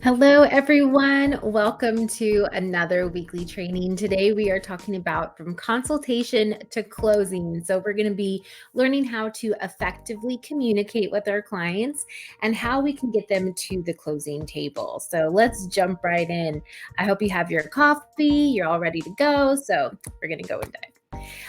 Hello, everyone. Welcome to another weekly training. Today, we are talking about from consultation to closing. So, we're going to be learning how to effectively communicate with our clients and how we can get them to the closing table. So, let's jump right in. I hope you have your coffee, you're all ready to go. So, we're going to go and dive.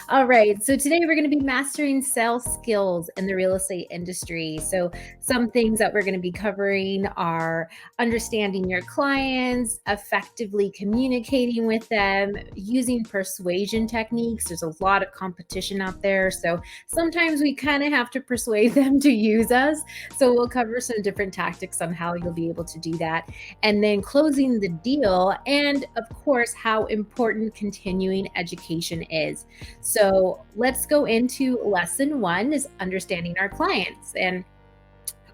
All right. So today we're going to be mastering sales skills in the real estate industry. So some things that we're going to be covering are understanding your clients, effectively communicating with them, using persuasion techniques. There's a lot of competition out there. So sometimes we kind of have to persuade them to use us. So we'll cover some different tactics on how you'll be able to do that. And then closing the deal. And of course, how important continuing education is. So let's go into lesson 1 is understanding our clients. And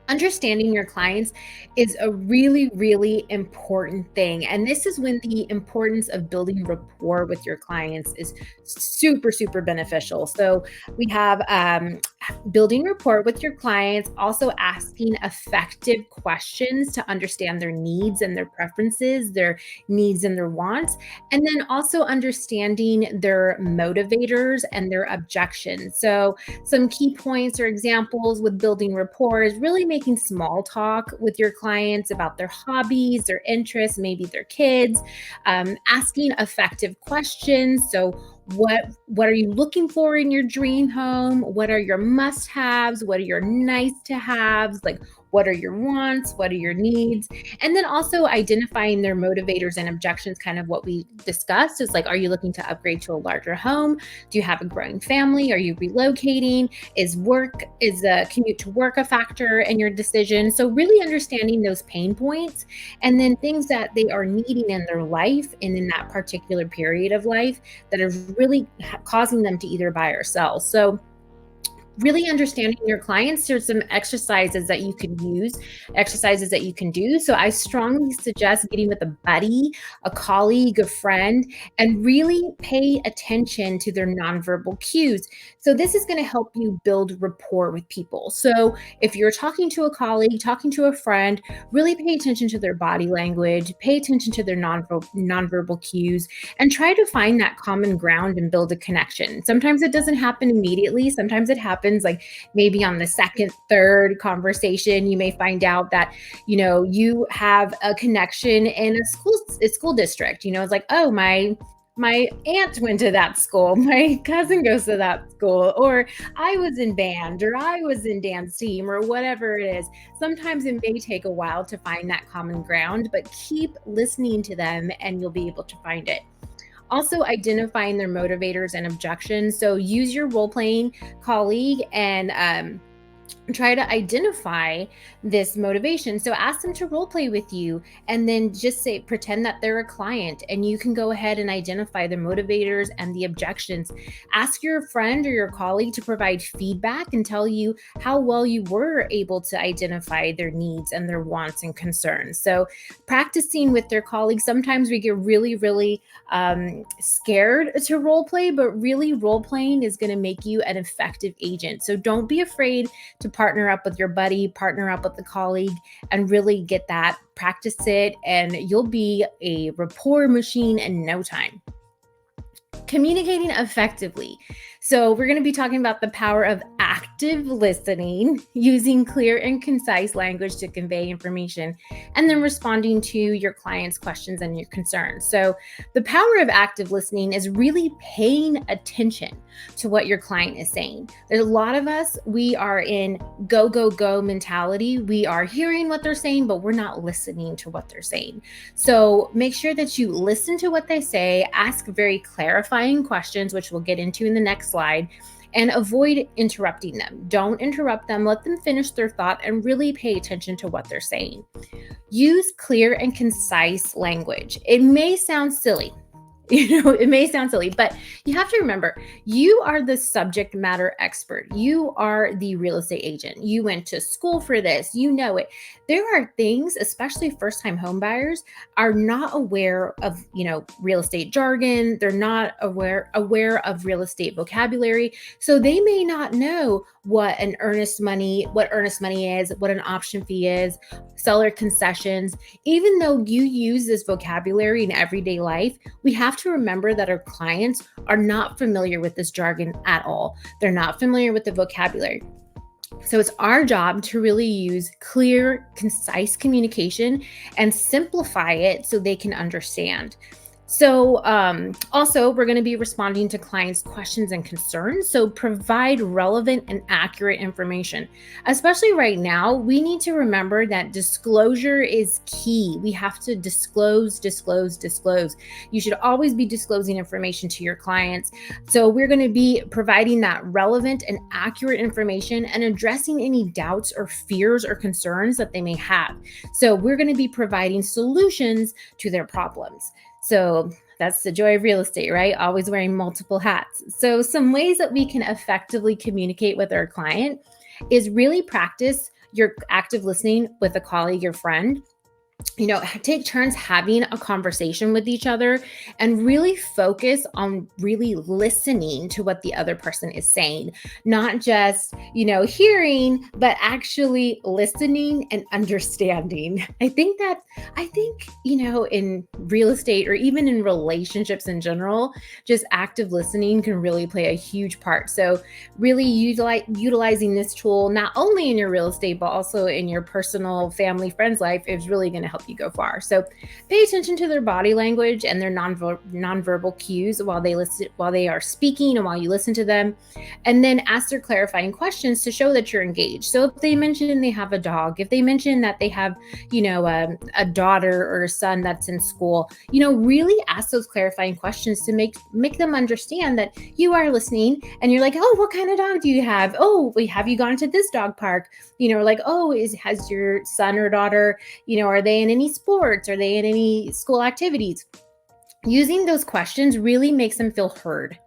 understanding your clients is a really, really important thing. And this is when the importance of building rapport with your clients is super, super beneficial. So we have building rapport with your clients, also asking effective questions to understand their needs and their preferences, their needs and their wants, and then also understanding their motivators and their objections. So some key points or examples with building rapport is really making small talk with your clients about their hobbies, their interests, maybe their kids, asking effective questions. So what are you looking for in your dream home? What are your must-haves? What are your nice-to-haves? Like, what are your wants? What are your needs? And then also identifying their motivators and objections, kind of what we discussed is like, are you looking to upgrade to a larger home? Do you have a growing family? Are you relocating? Is a commute to work a factor in your decision? So really understanding those pain points and then things that they are needing in their life and in that particular period of life that are really causing them to either buy or sell. So really understanding your clients, there's some exercises that you can use, exercises that you can do. So I strongly suggest getting with a buddy, a colleague, a friend, and really pay attention to their nonverbal cues. So this is going to help you build rapport with people. So if you're talking to a colleague, talking to a friend, really pay attention to their body language, pay attention to their nonverbal cues, and try to find that common ground and build a connection. Sometimes it doesn't happen immediately. Sometimes it happens like maybe on the second, third conversation. You may find out that, you have a connection in a school district. It's like, oh, my aunt went to that school, my cousin goes to that school, or I was in band, or I was in dance team, or whatever it is. Sometimes it may take a while to find that common ground, but keep listening to them and you'll be able to find it. Also identifying their motivators and objections. So use your role-playing colleague and try to identify this motivation. So ask them to role play with you and then just pretend that they're a client and you can go ahead and identify the motivators and the objections. Ask your friend or your colleague to provide feedback and tell you how well you were able to identify their needs and their wants and concerns. So practicing with their colleagues, sometimes we get really, really scared to role play, but really role playing is going to make you an effective agent. So don't be afraid to partner up with your buddy, partner up with a colleague, and really get that, practice it, and you'll be a rapport machine in no time. Communicating effectively. So we're going to be talking about the power of active listening, using clear and concise language to convey information, and then responding to your client's questions and your concerns. So the power of active listening is really paying attention to what your client is saying. There's a lot of us, we are in go, go, go mentality. We are hearing what they're saying, but we're not listening to what they're saying. So make sure that you listen to what they say, ask very clarifying questions, which we'll get into in the next slide, and avoid interrupting them. Don't interrupt them. Let them finish their thought and really pay attention to what they're saying. Use clear and concise language. It may sound silly. It may sound silly, but you have to remember, you are the subject matter expert. You are the real estate agent. You went to school for this. You know it. There are things, especially first-time home buyers, are not aware of, real estate jargon. They're not aware of real estate vocabulary. So they may not know what earnest money is, what an option fee is, seller concessions. Even though you use this vocabulary in everyday life, we have to remember that our clients are not familiar with this jargon at all. They're not familiar with the vocabulary. So it's our job to really use clear, concise communication and simplify it so they can understand. So also, we're going to be responding to clients' questions and concerns. So provide relevant and accurate information. Especially right now, we need to remember that disclosure is key. We have to disclose. You should always be disclosing information to your clients. So we're going to be providing that relevant and accurate information and addressing any doubts or fears or concerns that they may have. So we're going to be providing solutions to their problems. So that's the joy of real estate, right? Always wearing multiple hats. So some ways that we can effectively communicate with our client is really practice your active listening with a colleague or friend. Take turns having a conversation with each other and really focus on really listening to what the other person is saying, not just, hearing, but actually listening and understanding. I think, in real estate or even in relationships in general, just active listening can really play a huge part. So really utilizing this tool, not only in your real estate, but also in your personal, family, friends life, is really going to help you go far. So pay attention to their body language and their nonverbal cues while they are speaking and while you listen to them, and then ask their clarifying questions to show that you're engaged. So if they mention they have a dog, if they mention that they have, a daughter or a son that's in school, really ask those clarifying questions to make them understand that you are listening, and you're like, oh, what kind of dog do you have? Oh, have you gone to this dog park? Has your son or daughter, are they in any sports? Are they in any school activities? Using those questions really makes them feel heard.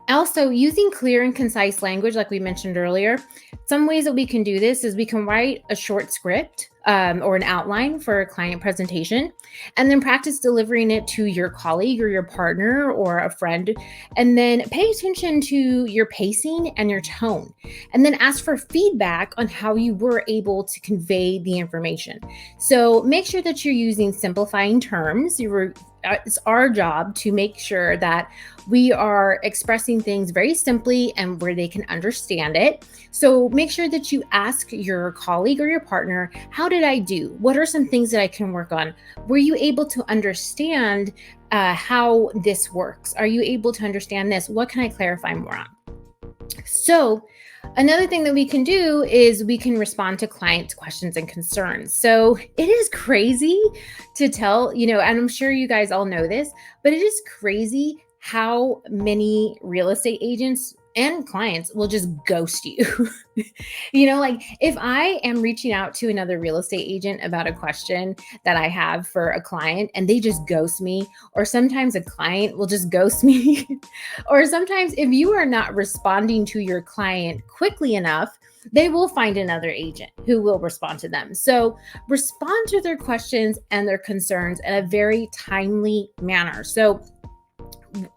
Also, using clear and concise language, like we mentioned earlier, some ways that we can do this is we can write a short script or an outline for a client presentation, and then practice delivering it to your colleague or your partner or a friend. And then pay attention to your pacing and your tone, and then ask for feedback on how you were able to convey the information. So make sure that you're using simplifying terms. It's our job to make sure that we are expressing things very simply and where they can understand it. So make sure that you ask your colleague or your partner, how did I do? What are some things that I can work on? Were you able to understand how this works? Are you able to understand this? What can I clarify more on? So another thing that we can do is we can respond to clients' questions and concerns. So it is crazy to tell, and I'm sure you guys all know this, but it is crazy how many real estate agents and clients will just ghost you. Like if I am reaching out to another real estate agent about a question that I have for a client and they just ghost me, or sometimes a client will just ghost me, or sometimes if you are not responding to your client quickly enough, they will find another agent who will respond to them. So respond to their questions and their concerns in a very timely manner. So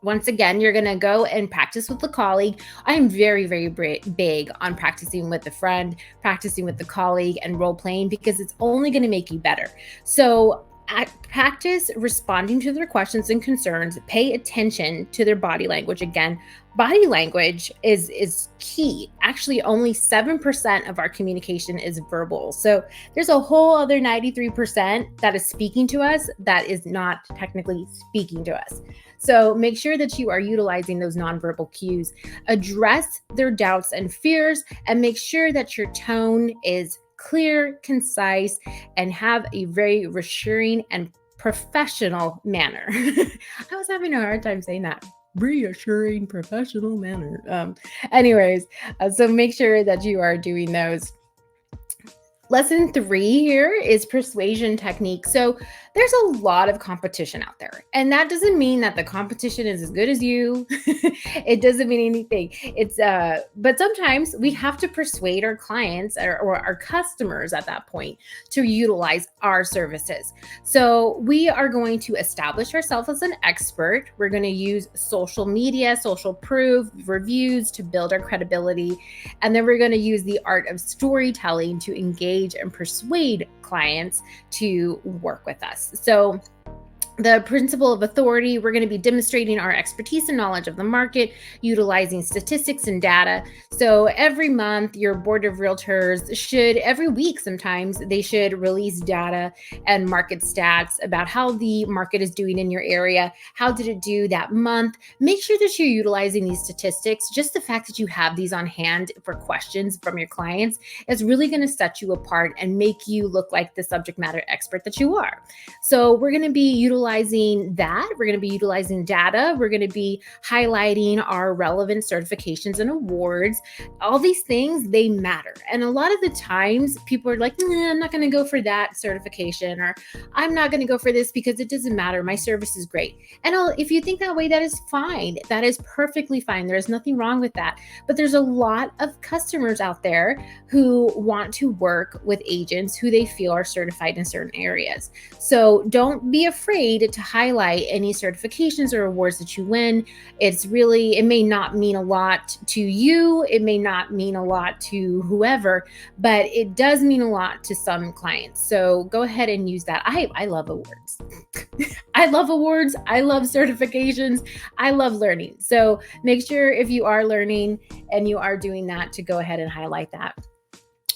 once again, you're going to go and practice with a colleague. I'm very, very big on practicing with a friend, practicing with the colleague, and role playing, because it's only going to make you better. So practice responding to their questions and concerns. Pay attention to their body language. Again, body language is key. Actually, only 7% of our communication is verbal. So there's a whole other 93% that is speaking to us that is not technically speaking to us. So make sure that you are utilizing those nonverbal cues. Address their doubts and fears, and make sure that your tone is clear, concise, and have a very reassuring and professional manner. I was having a hard time saying that. Reassuring, professional manner. So make sure that you are doing those. Lesson 3 here is persuasion technique. So there's a lot of competition out there, and that doesn't mean that the competition is as good as you. It doesn't mean anything. But sometimes we have to persuade our clients or our customers at that point to utilize our services. So we are going to establish ourselves as an expert. We're going to use social media, social proof, reviews to build our credibility. And then we're going to use the art of storytelling to engage and persuade clients to work with us. So the principle of authority, we're going to be demonstrating our expertise and knowledge of the market, utilizing statistics and data. So every month, your board of realtors should, every week sometimes, they should release data and market stats about how the market is doing in your area. How did it do that month? Make sure that you're utilizing these statistics. Just the fact that you have these on hand for questions from your clients is really going to set you apart and make you look like the subject matter expert that you are. So we're going to be utilizing that. We're going to be utilizing data. We're going to be highlighting our relevant certifications and awards. All these things, they matter. And a lot of the times people are like, I'm not going to go for that certification, or I'm not going to go for this because it doesn't matter. My service is great. And if you think that way, that is fine. That is perfectly fine. There's nothing wrong with that. But there's a lot of customers out there who want to work with agents who they feel are certified in certain areas. So don't be afraid to highlight any certifications or awards that you win. It may not mean a lot to you. It may not mean a lot to whoever, but it does mean a lot to some clients. So go ahead and use that. I love awards. I love awards. I love certifications. I love learning. So make sure if you are learning and you are doing that to go ahead and highlight that.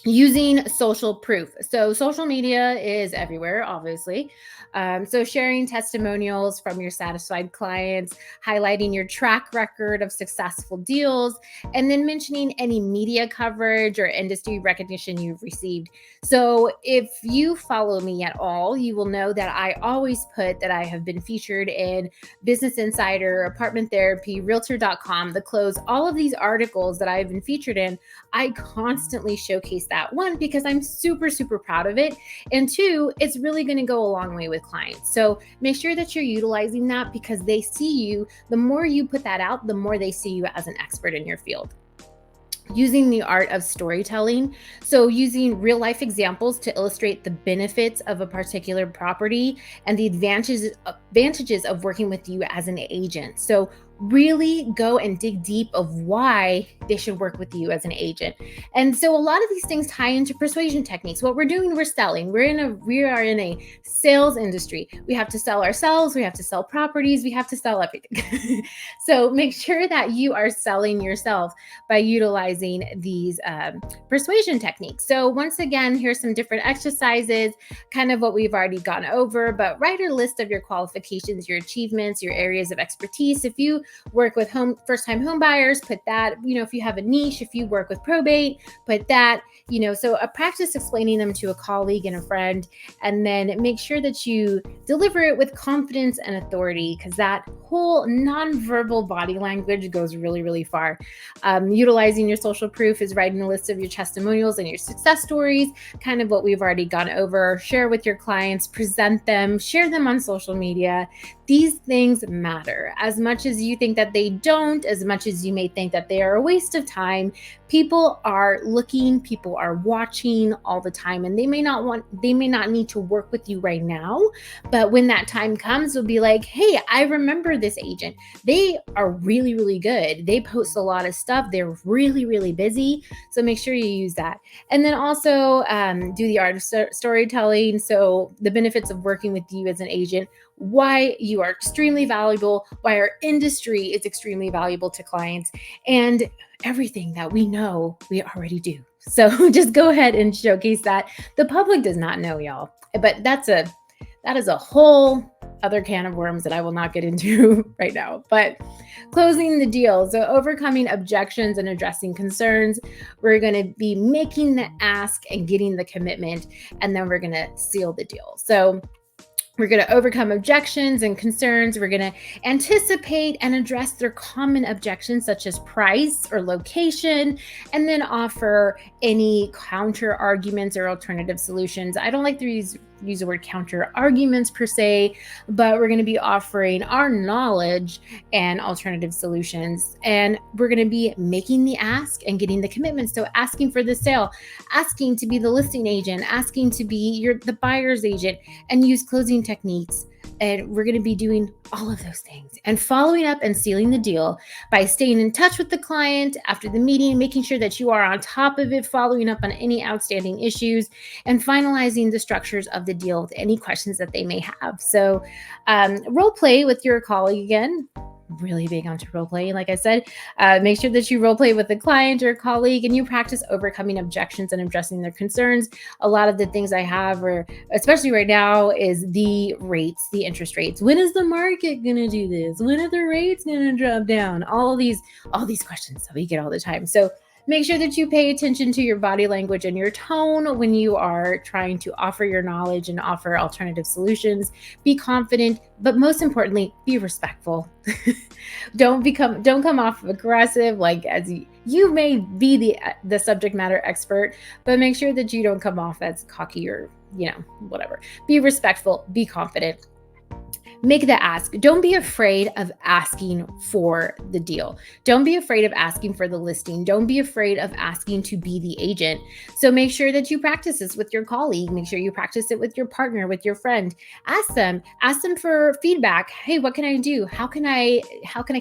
Using social proof. So social media is everywhere, obviously. So sharing testimonials from your satisfied clients, highlighting your track record of successful deals, and then mentioning any media coverage or industry recognition you've received. So if you follow me at all, you will know that I always put that I have been featured in Business Insider, Apartment Therapy, Realtor.com, The Close, all of these articles that I've been featured in. I constantly showcase that. One, because I'm super, super proud of it. And two, it's really going to go a long way with clients. So make sure that you're utilizing that because they see you. The more you put that out, the more they see you as an expert in your field. Using the art of storytelling. So using real life examples to illustrate the benefits of a particular property and the advantages of working with you as an agent. So really go and dig deep of why they should work with you as an agent. And so a lot of these things tie into persuasion techniques. What we're doing, we're selling. We are in a sales industry. We have to sell ourselves. We have to sell properties. We have to sell everything. So make sure that you are selling yourself by utilizing these persuasion techniques. So once again, here's some different exercises, kind of what we've already gone over, but write a list of your qualifications, your achievements, your areas of expertise. If you work with first-time home buyers, put that. If you have a niche, if you work with probate, put that. So a practice explaining them to a colleague and a friend, and then make sure that you deliver it with confidence and authority, because that whole nonverbal body language goes really, really far. Utilizing your social proof is writing a list of your testimonials and your success stories, kind of what we've already gone over. Share with your clients, present them, share them on social media. These things matter as much as you think that they don't, as much as you may think that they are a waste of time. People are looking, people are watching all the time, and they may not need to work with you right now, but when that time comes, they'll be like, hey, I remember this agent. They are really, really good. They post a lot of stuff. They're really, really busy. So make sure you use that. And then also do the art of storytelling. So the benefits of working with you as an agent, why you are extremely valuable, why our industry is extremely valuable to clients, and everything that we know we already do. So just go ahead and showcase that. The public does not know, y'all, but that is a whole other can of worms that I will not get into right now. But closing the deal. So overcoming objections and addressing concerns. We're going to be making the ask and getting the commitment, and then we're going to seal the deal. So We're going to overcome objections and concerns. We're going to anticipate and address their common objections, such as price or location, and then offer any counter arguments or alternative solutions. I don't like to use the word counter arguments per se, but we're going to be offering our knowledge and alternative solutions. And we're going to be making the ask and getting the commitment. So asking for the sale, asking to be the listing agent, asking to be the buyer's agent, and use closing techniques. And we're going to be doing all of those things and following up and sealing the deal by staying in touch with the client after the meeting, making sure that you are on top of it, following up on any outstanding issues, and finalizing the structures of the deal with any questions that they may have. So role play with your colleague again. Really big onto role playing. Like I said, make sure that you role play with a client or colleague and you practice overcoming objections and addressing their concerns. A lot of the things I have, or especially right now, is the rates, the interest rates. When is the market going to do this? When are the rates going to drop down? All these questions that we get all the time. So make sure that you pay attention to your body language and your tone when you are trying to offer your knowledge and offer alternative solutions. Be confident, but most importantly, be respectful. Don't come off aggressive, like as you may be the subject matter expert, but make sure that you don't come off as cocky or, whatever. Be respectful, be confident. Make the ask. Don't be afraid of asking for the deal. Don't be afraid of asking for the listing. Don't be afraid of asking to be the agent. So make sure that you practice this with your colleague. Make sure you practice it with your partner, with your friend. Ask them for feedback. Hey, what can I do? How can I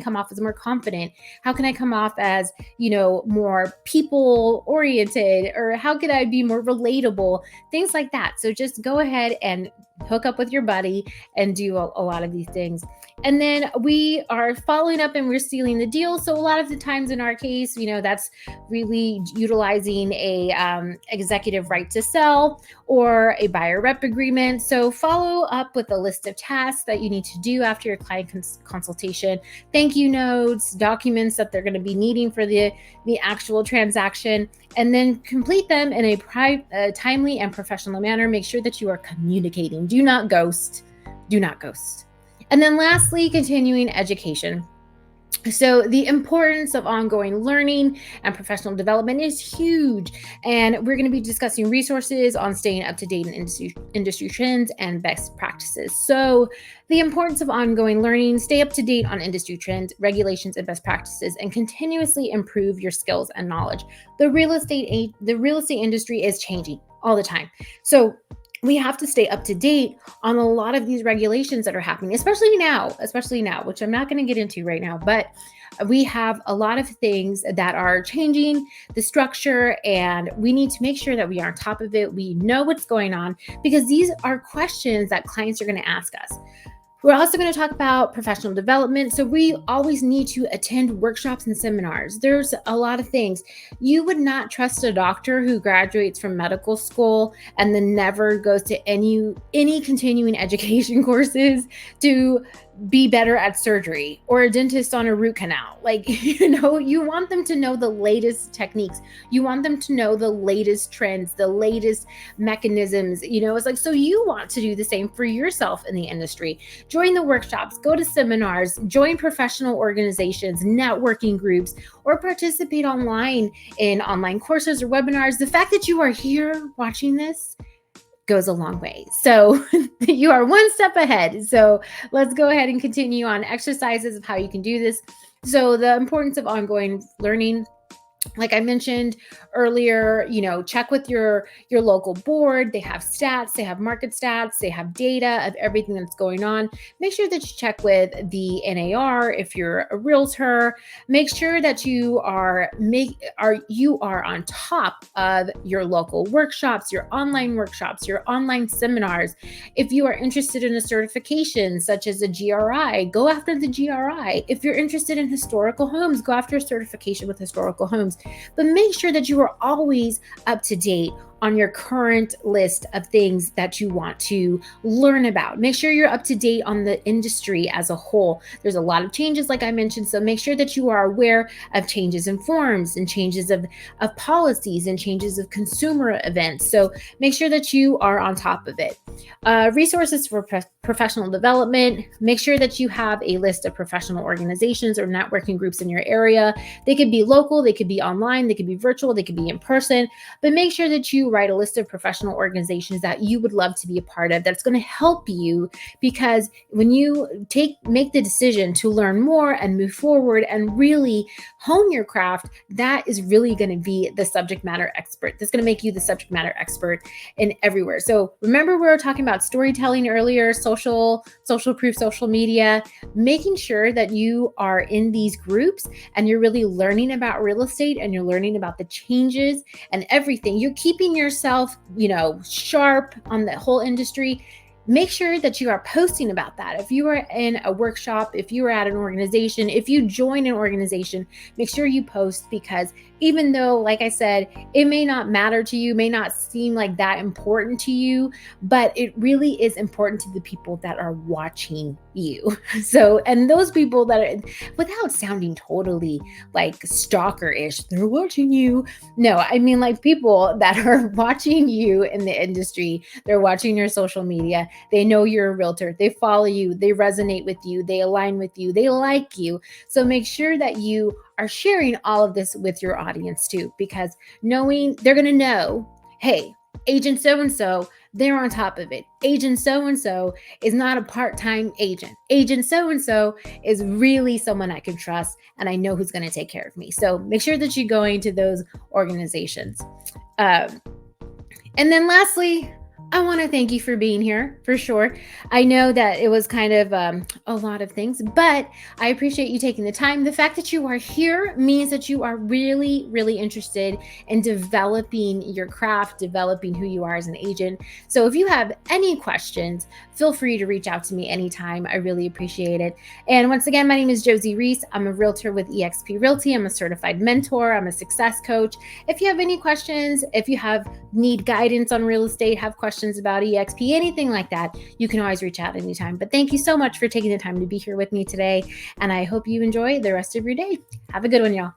come off as more confident? How can I come off as, more people oriented, or how could I be more relatable? Things like that. So just go ahead and hook up with your buddy and do a lot of these things. And then we are following up and we're sealing the deal. So a lot of the times in our case, that's really utilizing a executive right to sell or a buyer rep agreement. So follow up with a list of tasks that you need to do after your client consultation, thank you notes, documents that they're going to be needing for the actual transaction, and then complete them in a timely and professional manner. Make sure that you are communicating. Do not ghost. And then lastly, continuing education. So the importance of ongoing learning and professional development is huge. And we're going to be discussing resources on staying up to date in industry trends and best practices. So the importance of ongoing learning, stay up to date on industry trends, regulations, and best practices, and continuously improve your skills and knowledge. The real estate industry is changing all the time. So we have to stay up to date on a lot of these regulations that are happening, especially now, which I'm not going to get into right now, but we have a lot of things that are changing the structure, and we need to make sure that we are on top of it. We know what's going on because these are questions that clients are going to ask us. We're also going to talk about professional development. So we always need to attend workshops and seminars. There's a lot of things. You would not trust a doctor who graduates from medical school and then never goes to any continuing education courses to be better at surgery, or a dentist on a root canal. You want them to know the latest techniques. You want them to know the latest trends, the latest mechanisms. So you want to do the same for yourself in the industry. Join the workshops, go to seminars, join professional organizations, networking groups, or participate online in online courses or webinars. The fact that you are here watching this goes a long way. So you are one step ahead. So let's go ahead and continue on exercises of how you can do this. So the importance of ongoing learning, like I mentioned earlier, check with your local board. They have stats, they have market stats, they have data of everything that's going on. Make sure that you check with the NAR if you're a realtor. Make sure that you are on top of your local workshops, your online seminars. If you are interested in a certification such as a GRI, go after the GRI. If you're interested in historical homes, go after a certification with historical homes. But make sure that you are always up to date on your current list of things that you want to learn about. Make sure you're up to date on the industry as a whole. There's a lot of changes, like I mentioned, so make sure that you are aware of changes in forms and changes of policies and changes of consumer events. So make sure that you are on top of it. Resources for professional development. Make sure that you have a list of professional organizations or networking groups in your area. They could be local, they could be online, they could be virtual, they could be in person, but make sure that you write a list of professional organizations that you would love to be a part of that's going to help you, because when you make the decision to learn more and move forward and really hone your craft, that is really going to be the subject matter expert. That's going to make you the subject matter expert in everywhere. So remember, we were talking about storytelling earlier, social proof, social media, making sure that you are in these groups and you're really learning about real estate and you're learning about the changes and everything. You're keeping yourself, sharp on the whole industry. Make sure that you are posting about that. If you are in a workshop, if you are at an organization, if you join an organization, make sure you post, because even though, like I said, it may not matter to you, may not seem like that important to you, but it really is important to the people that are watching you. So, and those people that are, without sounding totally like stalker-ish, they're watching you. No, I mean like people that are watching you in the industry, they're watching your social media. They know you're a realtor. They follow you. They resonate with you. They align with you. They like you. So make sure that you are sharing all of this with your audience too, because knowing they're going to know, hey, agent so-and-so, they're on top of it. Agent so-and-so is not a part-time agent. Agent so-and-so is really someone I can trust, and I know who's going to take care of me. So make sure that you're going to those organizations. And then lastly, I want to thank you for being here, for sure. I know that it was kind of a lot of things, but I appreciate you taking the time. The fact that you are here means that you are really, really interested in developing your craft, developing who you are as an agent. So if you have any questions, feel free to reach out to me anytime. I really appreciate it. And once again, my name is Josie Rees. I'm a realtor with eXp Realty. I'm a certified mentor. I'm a success coach. If you have any questions, if you need guidance on real estate, have questions about eXp, anything like that, you can always reach out anytime. But thank you so much for taking the time to be here with me today, and I hope you enjoy the rest of your day. Have a good one, y'all.